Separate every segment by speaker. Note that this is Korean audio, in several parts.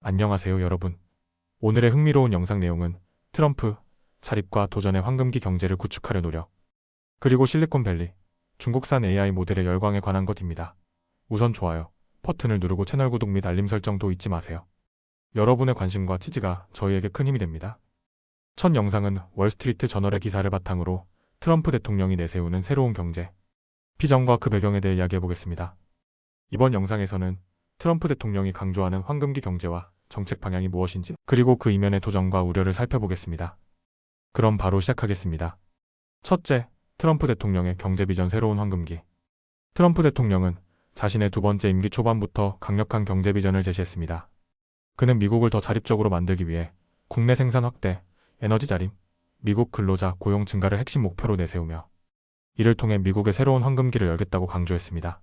Speaker 1: 안녕하세요 여러분. 오늘의 흥미로운 영상 내용은 트럼프, 자립과 도전의 황금기 경제를 구축하려 노력, 그리고 실리콘밸리, 중국산 AI 모델의 열광에 관한 것입니다. 우선 좋아요 버튼을 누르고 채널 구독 및 알림 설정도 잊지 마세요. 여러분의 관심과 지지가 저희에게 큰 힘이 됩니다. 첫 영상은 월스트리트 저널의 기사를 바탕으로 트럼프 대통령이 내세우는 새로운 경제 비전과 그 배경에 대해 이야기해보겠습니다. 이번 영상에서는 트럼프 대통령이 강조하는 황금기 경제와 정책 방향이 무엇인지, 그리고 그 이면의 도전과 우려를 살펴보겠습니다. 그럼 바로 시작하겠습니다. 첫째, 트럼프 대통령의 경제 비전 새로운 황금기. 트럼프 대통령은 자신의 두 번째 임기 초반부터 강력한 경제 비전을 제시했습니다. 그는 미국을 더 자립적으로 만들기 위해 국내 생산 확대, 에너지 자립, 미국 근로자 고용 증가를 핵심 목표로 내세우며 이를 통해 미국의 새로운 황금기를 열겠다고 강조했습니다.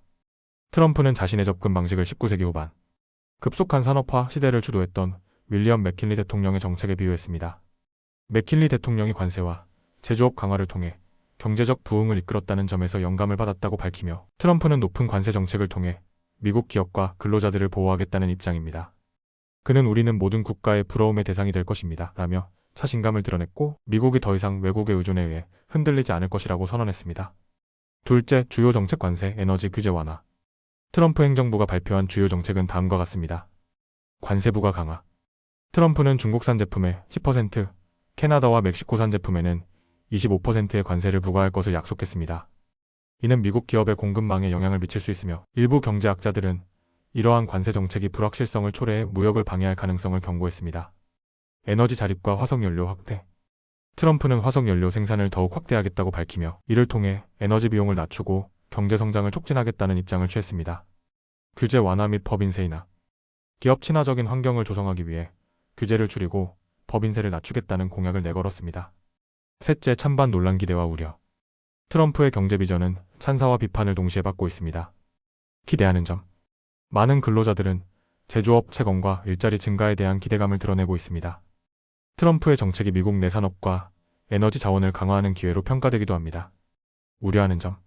Speaker 1: 트럼프는 자신의 접근 방식을 19세기 후반 급속한 산업화 시대를 주도했던 윌리엄 맥킨리 대통령의 정책에 비유했습니다. 맥킨리 대통령이 관세와 제조업 강화를 통해 경제적 부흥을 이끌었다는 점에서 영감을 받았다고 밝히며, 트럼프는 높은 관세 정책을 통해 미국 기업과 근로자들을 보호하겠다는 입장입니다. 그는 우리는 모든 국가의 부러움의 대상이 될 것입니다 라며 자신감을 드러냈고, 미국이 더 이상 외국의 의존에 의해 흔들리지 않을 것이라고 선언했습니다. 둘째, 주요 정책 관세, 에너지 규제 완화. 트럼프 행정부가 발표한 주요 정책은 다음과 같습니다. 관세 부과 강화. 트럼프는 중국산 제품에 10%, 캐나다와 멕시코산 제품에는 25%의 관세를 부과할 것을 약속했습니다. 이는 미국 기업의 공급망에 영향을 미칠 수 있으며, 일부 경제학자들은 이러한 관세 정책이 불확실성을 초래해 무역을 방해할 가능성을 경고했습니다. 에너지 자립과 화석연료 확대. 트럼프는 화석연료 생산을 더욱 확대하겠다고 밝히며, 이를 통해 에너지 비용을 낮추고 경제 성장을 촉진하겠다는 입장을 취했습니다. 규제 완화 및 법 인세 인하. 기업 친화적인 환경을 조성하기 위해 규제를 줄이고 법 인세를 낮추겠다는 공약을 내걸었습니다. 셋째, 찬반 논란 기대와 우려. 트럼프의 경제 비전은 찬사와 비판을 동시에 받고 있습니다. 기대하는 점. 많은 근로자들은 제조업 채광과 일자리 증가에 대한 기대감을 드러내고 있습니다. 트럼프의 정책이 미국 내 산업과 에너지 자원을 강화하는 기회로 평가되기도 합니다. 우려하는 점.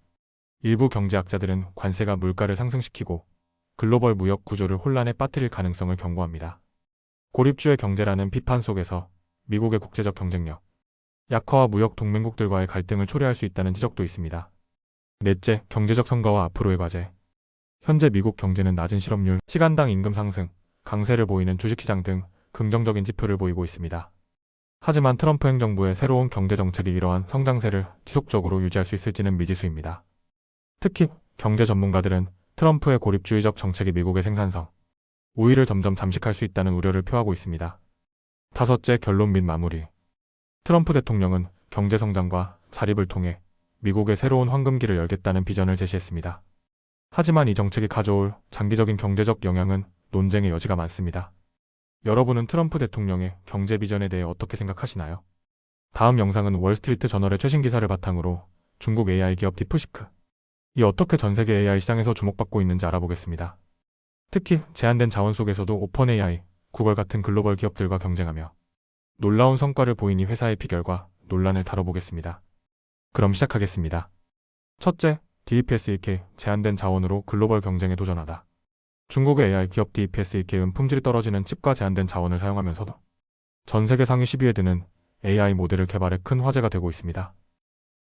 Speaker 1: 일부 경제학자들은 관세가 물가를 상승시키고 글로벌 무역 구조를 혼란에 빠뜨릴 가능성을 경고합니다. 고립주의 경제라는 비판 속에서 미국의 국제적 경쟁력 약화와 무역 동맹국들과의 갈등을 초래할 수 있다는 지적도 있습니다. 넷째, 경제적 성과와 앞으로의 과제. 현재 미국 경제는 낮은 실업률, 시간당 임금 상승, 강세를 보이는 주식시장 등 긍정적인 지표를 보이고 있습니다. 하지만 트럼프 행정부의 새로운 경제 정책이 이러한 성장세를 지속적으로 유지할 수 있을지는 미지수입니다. 특히 경제 전문가들은 트럼프의 고립주의적 정책이 미국의 생산성 우위를 점점 잠식할 수 있다는 우려를 표하고 있습니다. 다섯째, 결론 및 마무리. 트럼프 대통령은 경제 성장과 자립을 통해 미국의 새로운 황금기를 열겠다는 비전을 제시했습니다. 하지만 이 정책이 가져올 장기적인 경제적 영향은 논쟁의 여지가 많습니다. 여러분은 트럼프 대통령의 경제 비전에 대해 어떻게 생각하시나요? 다음 영상은 월스트리트 저널의 최신 기사를 바탕으로 중국 AI 기업 딥시크 이 어떻게 전세계 AI 시장에서 주목받고 있는지 알아보겠습니다. 특히 제한된 자원 속에서도 오픈 AI, 구글 같은 글로벌 기업들과 경쟁하며 놀라운 성과를 보인 이 회사의 비결과 논란을 다뤄보겠습니다. 그럼 시작하겠습니다. 첫째, DeepSEK 제한된 자원으로 글로벌 경쟁에 도전하다. 중국의 AI 기업 DeepSEK은 품질이 떨어지는 칩과 제한된 자원을 사용하면서도 전 세계 상위 10위에 드는 AI 모델을 개발해 큰 화제가 되고 있습니다.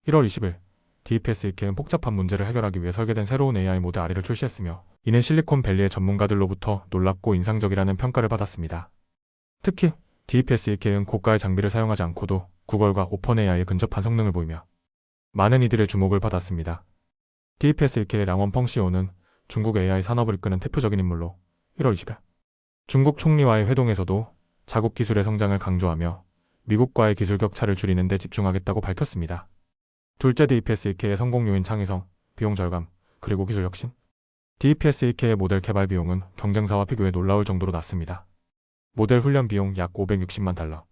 Speaker 1: 1월 20일, DeepSEK는 복잡한 문제를 해결하기 위해 설계된 새로운 AI 모델 아리를 출시했으며, 이는 실리콘밸리의 전문가들로부터 놀랍고 인상적이라는 평가를 받았습니다. 특히 DeepSEK는 고가의 장비를 사용하지 않고도 구글과 오픈AI에 근접한 성능을 보이며 많은 이들의 주목을 받았습니다. DeepSEK의 량원펑 CEO는 중국 AI 산업을 이끄는 대표적인 인물로 1월 20일 중국 총리와의 회동에서도 자국 기술의 성장을 강조하며 미국과의 기술 격차를 줄이는 데 집중하겠다고 밝혔습니다. 둘째, DeepSEK의 성공 요인 창의성, 비용 절감, 그리고 기술 혁신. DeepSEK의 모델 개발 비용은 경쟁사와 비교해 놀라울 정도로 낮습니다. 모델 훈련 비용 약 560만 달러.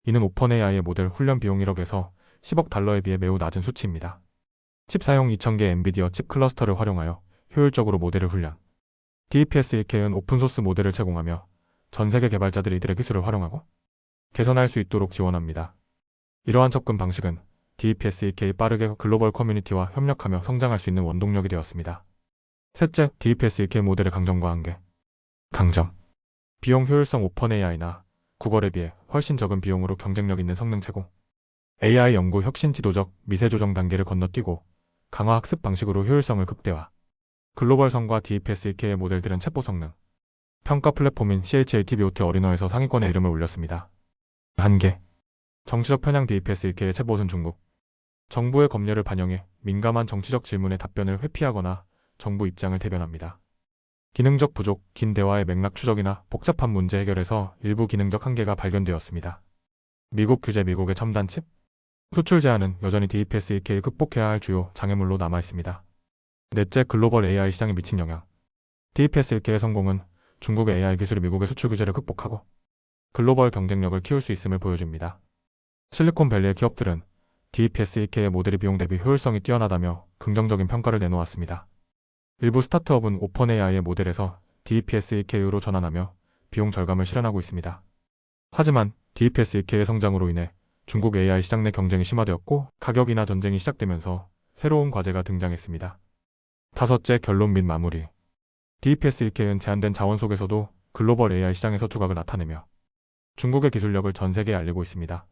Speaker 1: 이는 오픈AI의 모델 훈련 비용 1억에서 10억 달러에 비해 매우 낮은 수치입니다. 칩 사용 2000개 엔비디어 칩 클러스터를 활용하여 효율적으로 모델을 훈련. DeepSEK는 오픈소스 모델을 제공하며 전 세계 개발자들이 이들의 기술을 활용하고 개선할 수 있도록 지원합니다. 이러한 접근 방식은 DeepSEK 빠르게 글로벌 커뮤니티와 협력하며 성장할 수 있는 원동력이 되었습니다. 셋째, DeepSEK 모델의 강점과 한계. 강점. 비용 효율성 오픈 AI나 구글에 비해 훨씬 적은 비용으로 경쟁력 있는 성능 제공. AI 연구 혁신 지도적 미세 조정 단계를 건너뛰고 강화 학습 방식으로 효율성을 극대화. 글로벌성과 DeepSEK의 모델들은 챗봇 성능. 평가 플랫폼인 ChatGPT 어리너에서 상위권에 이름을 올렸습니다. 한계. 정치적 편향 DeepSEK의 챗봇은 중국 정부의 검열을 반영해 민감한 정치적 질문에 답변을 회피하거나 정부 입장을 대변합니다. 기능적 부족, 긴 대화의 맥락 추적이나 복잡한 문제 해결에서 일부 기능적 한계가 발견되었습니다. 미국 규제 미국의 첨단 칩? 수출 제한은 여전히 DeepSEK에 극복해야 할 주요 장애물로 남아있습니다. 넷째, 글로벌 AI 시장에 미친 영향. DeepSEK의 성공은 중국의 AI 기술이 미국의 수출 규제를 극복하고 글로벌 경쟁력을 키울 수 있음을 보여줍니다. 실리콘밸리의 기업들은 DeepSEK의 모델이 비용 대비 효율성이 뛰어나다며 긍정적인 평가를 내놓았습니다. 일부 스타트업은 오픈AI의 모델에서 DeepSEK로 전환하며 비용 절감을 실현하고 있습니다. 하지만 DeepSEK의 성장으로 인해 중국 AI 시장 내 경쟁이 심화되었고 가격이나 전쟁이 시작되면서 새로운 과제가 등장했습니다. 다섯째, 결론 및 마무리. DeepSEK는 제한된 자원 속에서도 글로벌 AI 시장에서 두각을 나타내며 중국의 기술력을 전 세계에 알리고 있습니다.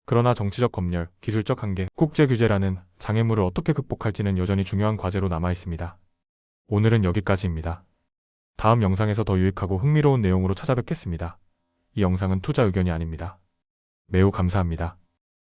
Speaker 1: 그러나 정치적 검열, 기술적 한계, 국제 규제라는 장애물을 어떻게 극복할지는 여전히 중요한 과제로 남아 있습니다. 오늘은 여기까지입니다. 다음 영상에서 더 유익하고 흥미로운 내용으로 찾아뵙겠습니다. 이 영상은 투자 의견이 아닙니다. 매우 감사합니다.